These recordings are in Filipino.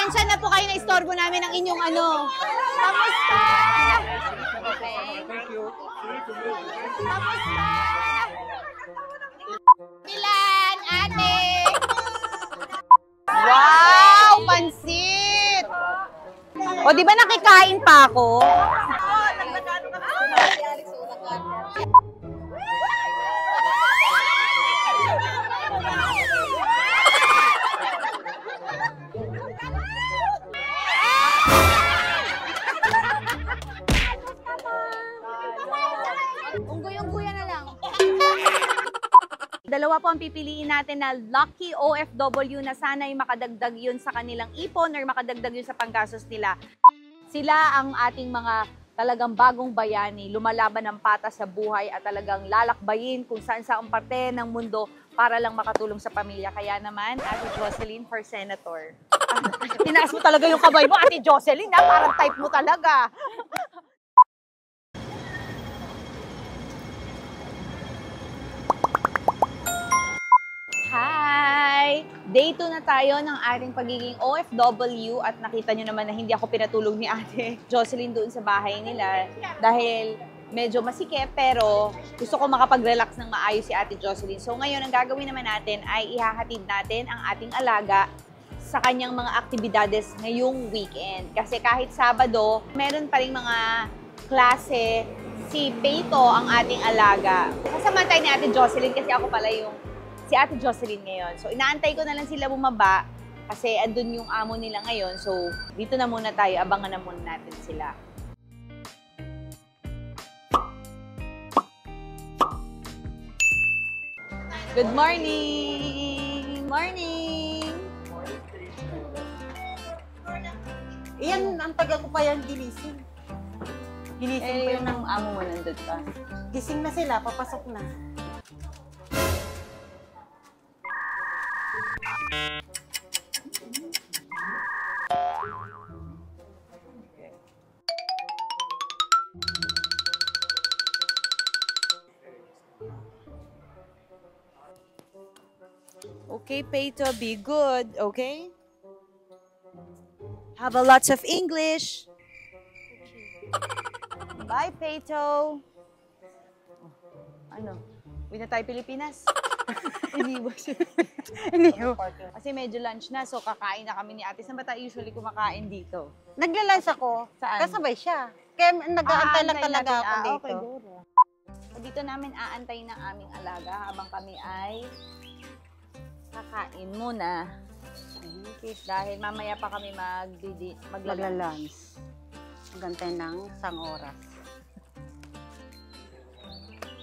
Pasensya na po kayo na istorbo namin ang inyong ano. Kamusta? Okay. Thank you. Kamusta? Milan, ate! Wow! Pansit! O, di ba nakikain pa ako? Unggoy-unggoy na lang. Dalawa po ang pipiliin natin na lucky OFW na sana'y makadagdag yun sa kanilang ipon or makadagdag yun sa panggastos nila. Sila ang ating mga talagang bagong bayani, lumalaban ng patas sa buhay at talagang lalakbayin kung saan-saang parte ng mundo para lang makatulong sa pamilya. Kaya naman, Ate Jocelyn for Senator. Tinaas mo talaga yung kamay mo, Ate Jocelyn, ha? Parang type mo talaga. Hi! Day 2 na tayo ng ating pagiging OFW at nakita nyo naman na hindi ako pinatulog ni Ate Jocelyn doon sa bahay nila dahil medyo masikip pero gusto ko makapag-relax ng maayos si Ate Jocelyn. So ngayon, ang gagawin naman natin ay ihahatid natin ang ating alaga sa kanyang mga aktibidades ngayong weekend. Kasi kahit Sabado, meron pa rin mga klase si Peito ang ating alaga. Kasama tayo ni Ate Jocelyn kasi ako pala yung si Ate Jocelyn ngayon. So, inaantay ko na lang sila bumaba kasi andun yung amo nila ngayon. So, dito na muna tayo. Abangan na muna natin sila. Good morning! Morning! Iyan, ang taga ko pa yan ginising. Ginising pa yung yun ng amo mo nandun pa. gising na sila, papasok na. Okay, Peito, be good, okay? Have a lots of English. Bye, Peito. Ano? Uwi na tayo Pilipinas. Iniwas. Iniyo. Kasi medyo lunch na, so kakain na kami ni Ate. Saan ba tayo usually kumakain dito? Naglalans ako. Saan? Kasabay siya. Kaya nag-aantay lang Aantay talaga natin. ako dito. Okay, go. So, dito namin aantay ng aming alaga habang kami ay kakain muna. Dahil mamaya pa kami maglalunch. Maglalans. Magantay ng isang oras.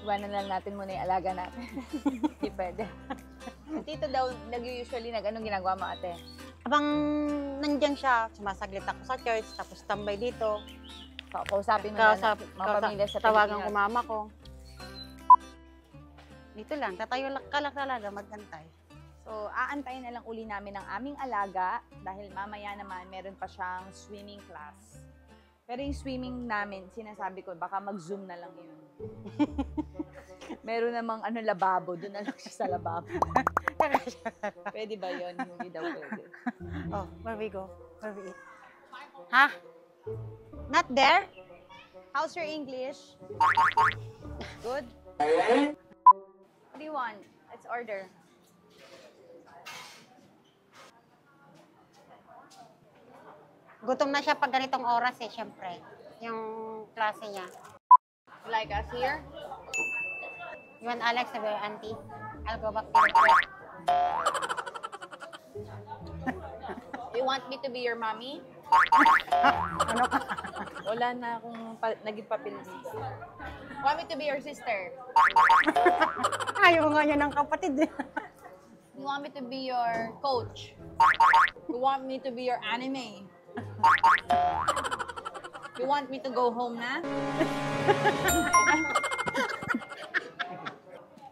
Iwanan lang natin muna yung alaga natin. Hindi pwede. Dito daw, nag-usually anong ginagawa mo, Ate? Habang nandiyan siya, sumasaglit ako sa church, tapos tambay dito. Kausapin mo na mga pamilya sa tawagan ko Pilipinas. mama ko. Dito lang, tatayo ka lang talaga, magantay. So, aantayin na lang uli namin ang aming alaga dahil mamaya naman meron pa siyang swimming class. Pero yung swimming namin, sinasabi ko, baka mag-zoom na lang yun. Meron namang lababo, doon na lang siya sa lababo. Pwede ba yun? Hindi daw pwede. Oh, where we go? Where we eat? Ha? Not there? How's your English? Good? What do you want? Let's order. Gutom na siya pag ganitong oras syempre. Yung klase niya. Like us here? You want Alex, sabi yung auntie? I'll go back to work. You want me to be your mommy? Ano ka? Wala na akong naging papel dito. Want me to be your sister? Ayaw nga niya ng kapatid. You want me to be your coach? You want me to be your anime? You want me to go home na?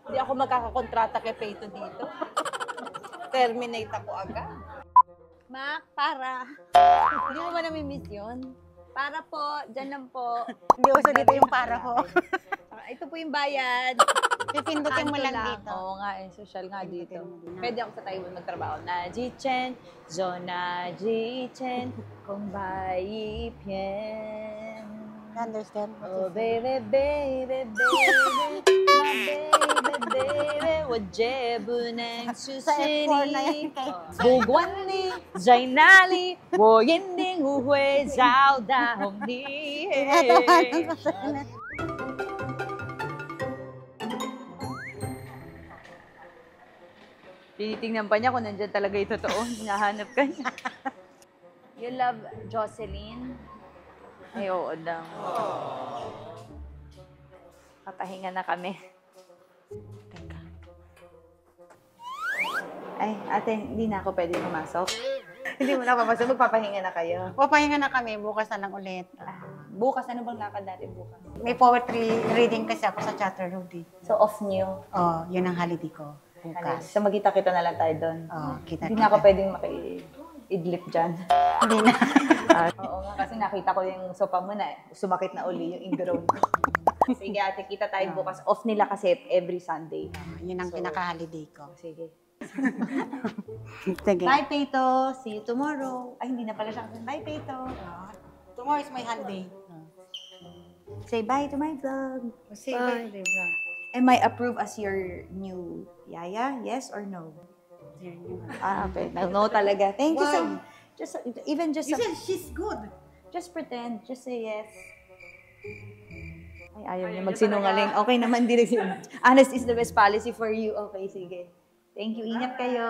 Hindi ako magkakakontrata kay Peito dito. Terminate ako agad. Mac, para. Hindi mo ba nami-miss yun? Para po, dyan lang po. Hindi uso dito yung para ko. Ito po yung bayad. Pipindutin mo lang dito. Oo nga, social nga dito. Pindutin mo din. Pwede ako sa Taiwan magtrabaho. Na Jichen, Zona Jichen, kung bai pian. Understand? Oh baby, baby, baby, my baby, baby, 我绝不能失Sa去 F4 na 你 yan kay... 不管你在哪里，我一定会找到你。 Tinitingnan pa niya kung nandiyan talaga yung totoo. Hinahanap ka niya. You love Jocelyn? Ay, oo daw. Papahinga na kami. Teka. Ay, ate, hindi na ako pwede pumasok. Hindi mo na papasok. Magpapahinga na kayo. Papahinga na kami, bukas na lang ulit. Bukas, ano bang lakad natin bukas? May poetry reading kasi ako sa Chatterroad eh. So, off niyo. Oh, yun ang holiday ko. Bukas. So, magkita-kita na lang tayo doon. Oh, kita. Hindi na ako pwedeng maki-idlip dyan. Hindi na. Oo nga, kasi nakita ko yung sopa mo na sumakit na uli yung ingrown ko. Sige ate, kita tayo bukas. Off nila kasi every Sunday. Yun ang pinaka-holiday ko. Sige. Sige. Bye, Peto. See you tomorrow. Ay, hindi na pala siya. Bye, Peto. Tomorrow is my holiday. Say bye to my vlog. Say Bye. bye. Am I approved as your new yaya? Yes or no? Okay. No talaga. Thank you so Why? just even just You said she's good. just pretend. Just say yes. Ay, ayaw niya magsinungaling. Okay naman, di nagsinungaling. Honest is the best policy for you. Okay, sige. Thank you. Ingat kayo.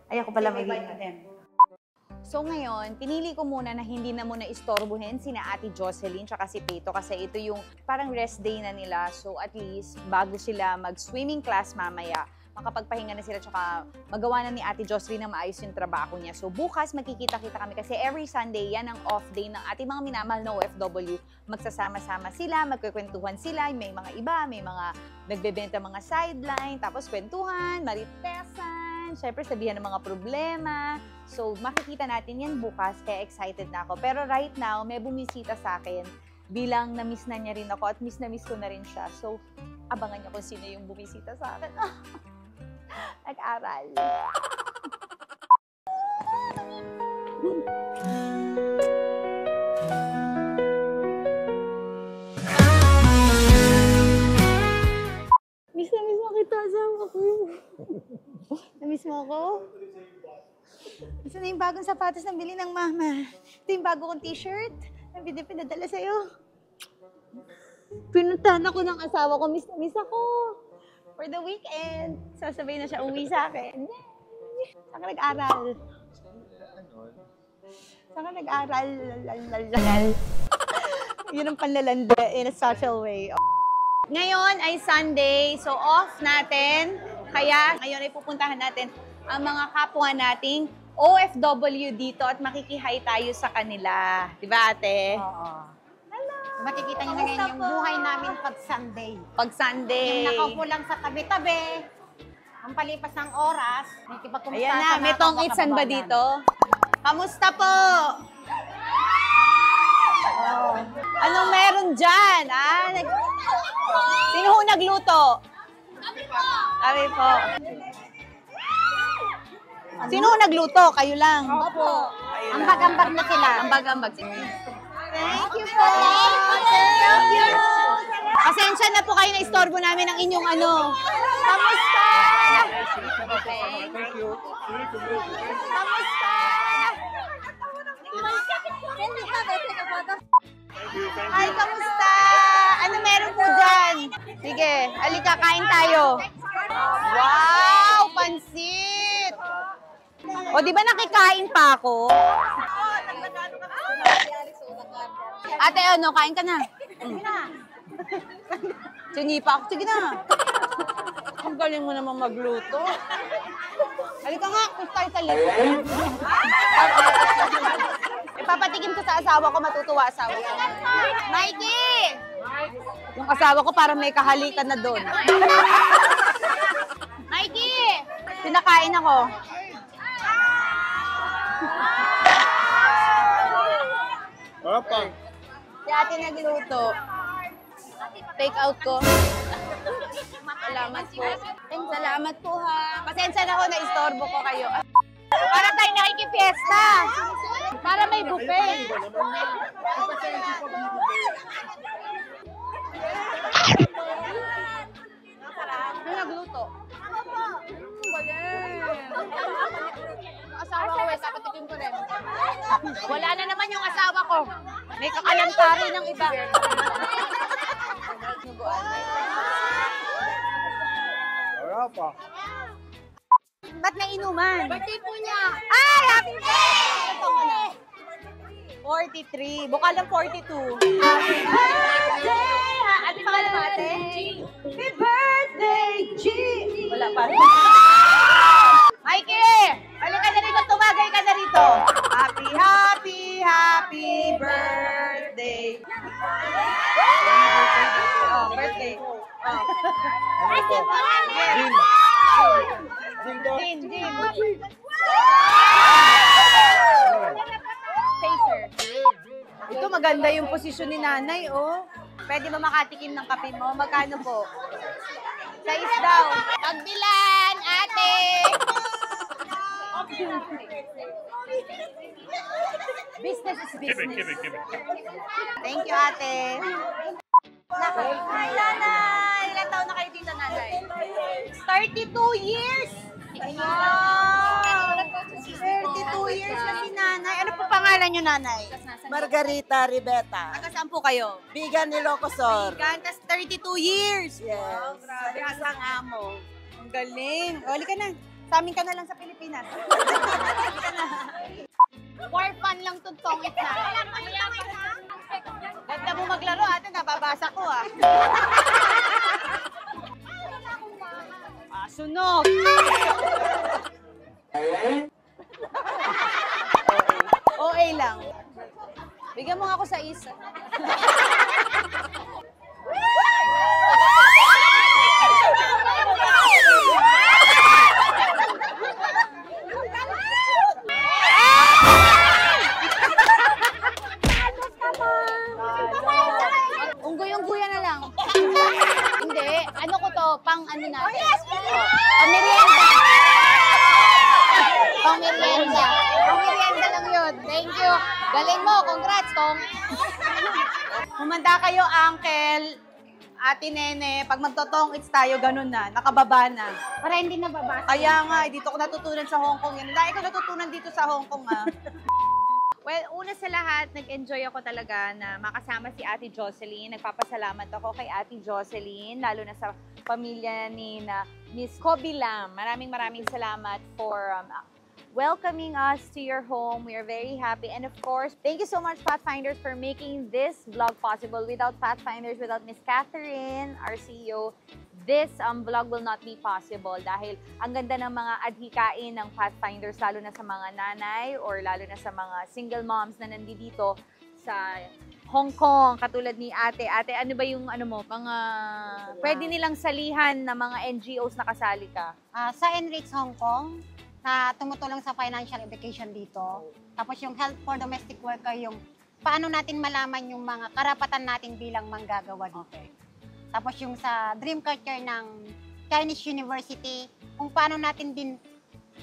Ay, ako pala Say bye to mag them. So ngayon, pinili ko muna na hindi na muna istorbohin sina Ate Jocelyn tsaka si Peto kasi ito yung parang rest day na nila. So at least bago sila mag-swimming class mamaya, makapagpahinga na sila tsaka magawa na ni Ate Jocelyn na maayos yung trabaho niya. So bukas magkikita-kita kami kasi every Sunday yan ang off day ng ating mga minamahal na OFW. Magsasama-sama sila, magkukwentuhan sila, may mga iba, may mga nagbebenta mga sideline, tapos kwentuhan, maritesan, syempre sabihan ng mga problema. So, makikita natin yan bukas, kaya excited na ako. Pero right now, may bumisita sa akin bilang na-miss na niya rin ako at miss na miss ko na rin siya. So, abangan niyo kung sino yung bumisita sa akin. Nag-aral. Miss na miss mo kita, asawa ko. Na-miss mo ako? Ito na yung bagong sapatos na bili ng mama. Ito yung bago kong t-shirt na pinadala sa'yo. Pinuntahan ako ng asawa ko, miss na miss ako. For the weekend. Sasabay na siya uwi sa akin. Yay! Saan ka nag-aral? Saan ka nag-aral? Yun ang panlalanda in a subtle way. Ngayon ay Sunday, so off natin. Kaya ngayon ay pupuntahan natin ang mga kapwa nating OFW dito at makikihay tayo sa kanila. Di ba, ate? Oo. Hello! Makikita niyo na ngayon yung buhay namin pag Sunday. Pag Sunday. Yung nakaupo lang sa tabi-tabi. Ang palipas ng oras, may kipagkumusta Ayan na, may tong itsan ba dito? Kamusta po? Oh. Anong meron dyan? Sino ho nagluto? Kami po. Kami po. Sino ho nagluto? Kayo lang? Opo. Ambag-ambag na sila. Ambag-ambag. Thank you po. Thank you. Pasensya na po kayo na istorbo namin ang inyong ano. Kamusta? Thank you. Kamusta? Hi, kamusta? Ano meron po dyan? Sige, halika, kain tayo. Wow, pansit! O, di ba nakikain pa ako? Ate, ano, kain ka na. Singi pa ako. Sige na. Ang galing mo naman magluto. Halika nga, kung tayo sa lito. Ipapatikim ko sa asawa ko, matutuwa asawa ko. Mikey! Yung asawa ko parang may kahalikan na doon. Mikey! Pinakain ako. Apa? Si ate nagluto. Take out ko. Salamat po. Salamat po ha. Pasensya na ako na istorbo ko kayo. Para tayo nakikipiesta. Para may buffet. Ano nagluto? Galing. Asawa ko eh, kapatikin ko rin. Wala na naman yung asawa ko. May kakalantari ng iba. Wala pa. Ba't may inuman? Birthday po niya. Ay, happy birthday! Ito ko na. 43. Bukal ng 42. Happy birthday! Ano pangalan mo ate? Happy birthday, G! Wala pa. Mikey! Halika ka na rito. Tumagay ka na rito. Happy, happy, happy birthday. Oh, birthday. Oh. Birthday po namin. Din, din. Chaser. Ito maganda yung posisyon ni nanay, oh. Pwede ba makatikim ng kape mo? Magkano po? 6 daw. Pagbilan, ate! Business is business. Give it. Thank you, ate. Hi, nanay! Ilan taon na kayo dito, nanay? 32 years! Wow! 32 years na si nanay. Ano po pangalan niyo, nanay? Margarita Ribeta. Taga saan po kayo? Bigan ni Locosor. Gantas 32 years! Yes. Wow, grabe. Asang amo. Ang galing. O, halika na. Sa amin ka na lang sa Pilipinas. Halika na. For fun lang itong tongit na. Ganda mo maglaro, ate. Nababasa ko, ah. Sunog. OA lang. Bigyan mo nga ako sa isa. Unggoy-unggoyan na lang. Hindi. Ano ko to? Pang ano natin? Pang-merienda. Pang-merienda. Pang-merienda lang yun. Thank you. Galing mo. Congrats, Tong. Humanda kayo, Uncle. Ate Nene, pag magtotong-its tayo, ganun na. Nakababa na. Para hindi nababasa. Kaya nga, dito ko natutunan sa Hong Kong yan. Dahil ko natutunan dito sa Hong Kong, ah. Well, una sa lahat, nag-enjoy ako talaga na makasama si Ate Jocelyn. Nagpapasalamat ako kay Ate Jocelyn, lalo na sa pamilya ni na Miss Kobe Lam. Maraming salamat for welcoming us to your home. We are very happy. And of course, thank you so much, Pathfinders, for making this vlog possible. Without Pathfinders, without Miss Catherine, our CEO, this vlog will not be possible dahil ang ganda ng mga adhikain ng Pathfinders, lalo na sa mga nanay or lalo na sa mga single moms na nandito sa Hong Kong, katulad ni ate. Ate, ano ba yung ano mo, mga pwede nilang salihan na mga NGOs na kasali ka? Sa Enrich Hong Kong, na tumutulong sa financial education dito. Tapos yung Health for Domestic Worker, yung paano natin malaman yung mga karapatan natin bilang manggagawa dito. Tapos yung sa Dream Culture ng Chinese University, kung paano natin din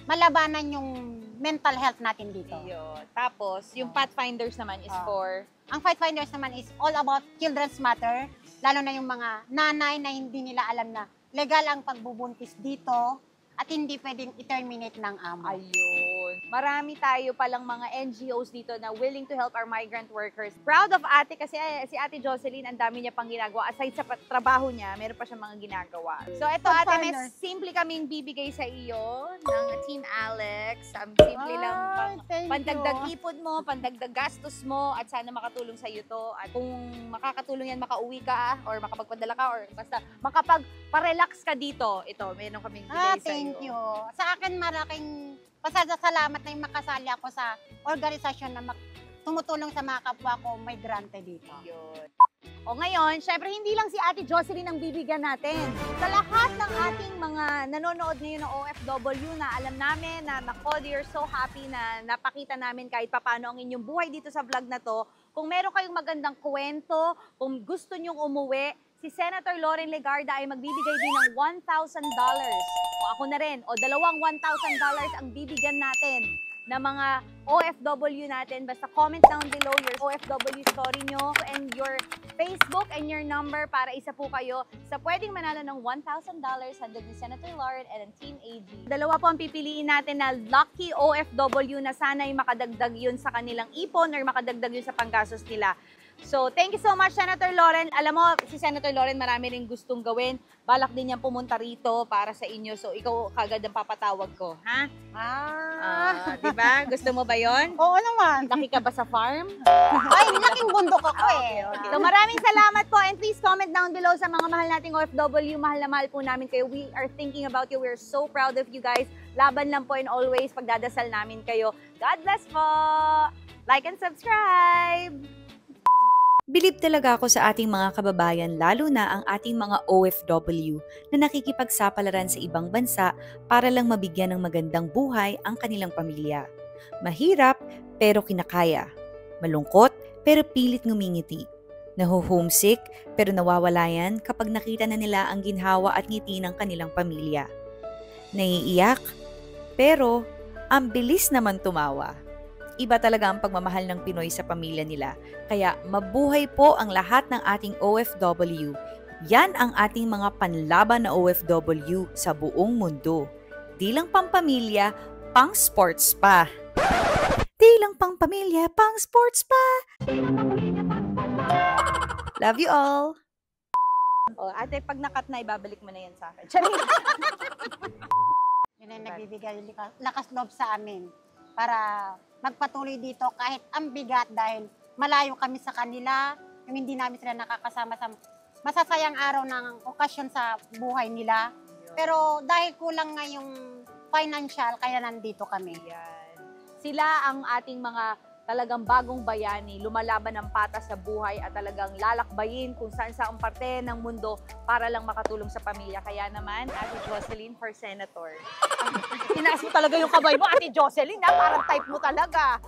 malabanan yung mental health natin dito. Yun. Tapos, yung Pathfinders naman is for? Ang Pathfinders naman is all about children's matter, lalo na yung mga nanay na hindi nila alam na legal ang pagbubuntis dito at hindi pwedeng i-terminate ng amo. Ayun. Marami tayo palang mga NGOs dito na willing to help our migrant workers. Proud of ate kasi si Ate Jocelyn, ang dami niya pang ginagawa. Aside sa trabaho niya, meron pa siyang mga ginagawa. So ito ate, may simple kaming bibigay sa iyo ng Team Alex. Simple lang pandagdag ipon mo, pandagdag gastos mo, at sana makatulong sa iyo to. At kung makakatulong yan, makauwi ka or makapagpadala ka or basta makapag-relax ka dito. Ito, meron kaming bigay sa iyo. Thank you. Sa akin, malaking pasasalamat na yung makasali ako sa organisasyon na tumutulong sa mga kapwa ko migrante dito. Yun. O ngayon, syempre hindi lang si Ate Jocelyn ang bibigyan natin. Sa lahat ng ating mga nanonood ngayon ng OFW na alam namin na nako, you're so happy na napakita namin kahit papaano ang inyong buhay dito sa vlog na to. Kung meron kayong magandang kwento, kung gusto nyong umuwi, si Senator Loren Legarda ay magbibigay din ng $1,000. O ako na rin, o dalawang $1,000 ang bibigyan natin na mga OFW natin. Basta comment down below your OFW story nyo and your Facebook and your number para isa po kayo sa pwedeng manalo ng $1,000 handog ni Senator Loren and ang Team AG. Dalawa po ang pipiliin natin na lucky OFW na sana'y makadagdag yun sa kanilang ipon or makadagdag yun sa panggastos nila. So, thank you so much, Senator Loren. Alam mo, si Senator Loren marami rin gustong gawin. Balak din niyang pumunta rito para sa inyo. So, ikaw kagad ang papatawag ko, ha? Diba? Gusto mo ba yon? Oo naman. Laki ka ba sa farm? Ay, laking bundok ako eh. Okay. So, maraming salamat po and please comment down below sa mga mahal nating OFW. Mahal na mahal po namin kayo. We are thinking about you. We're so proud of you guys. Laban lang po and always pagdadasal namin kayo. God bless po! Like and subscribe! Bilib talaga ako sa ating mga kababayan, lalo na ang ating mga OFW na nakikipagsapalaran sa ibang bansa para lang mabigyan ng magandang buhay ang kanilang pamilya. Mahirap pero kinakaya. Malungkot pero pilit ngumingiti. Naho-homesick pero nawawala yan kapag nakita na nila ang ginhawa at ngiti ng kanilang pamilya. Naiiyak pero ang bilis naman tumawa. Iba talaga ang pagmamahal ng Pinoy sa pamilya nila. Kaya mabuhay po ang lahat ng ating OFW. Yan ang ating mga panlaban na OFW sa buong mundo. Di lang pang pamilya, pang sports pa. Di lang pang pamilya, pang sports pa. Love you all. Oh, ate, pag nakat na, ibabalik mo na yan sa akin. Charing! Yun ay nagbibigay lakas loob sa amin para magpatuloy dito kahit ang bigat dahil malayo kami sa kanila, yung hindi namin sila nakakasama sa masasayang araw ng okasyon sa buhay nila. Pero dahil kulang nga yung financial, kaya nandito kami. Yan. Sila ang ating mga talagang bagong bayani, lumalaban ng patas sa buhay at talagang lalakbayin kung saan saang parte ng mundo para lang makatulong sa pamilya. Kaya naman, Ate Jocelyn for Senator. Tinaas mo talaga yung kamay mo, Ate Jocelyn, ha? Parang type mo talaga.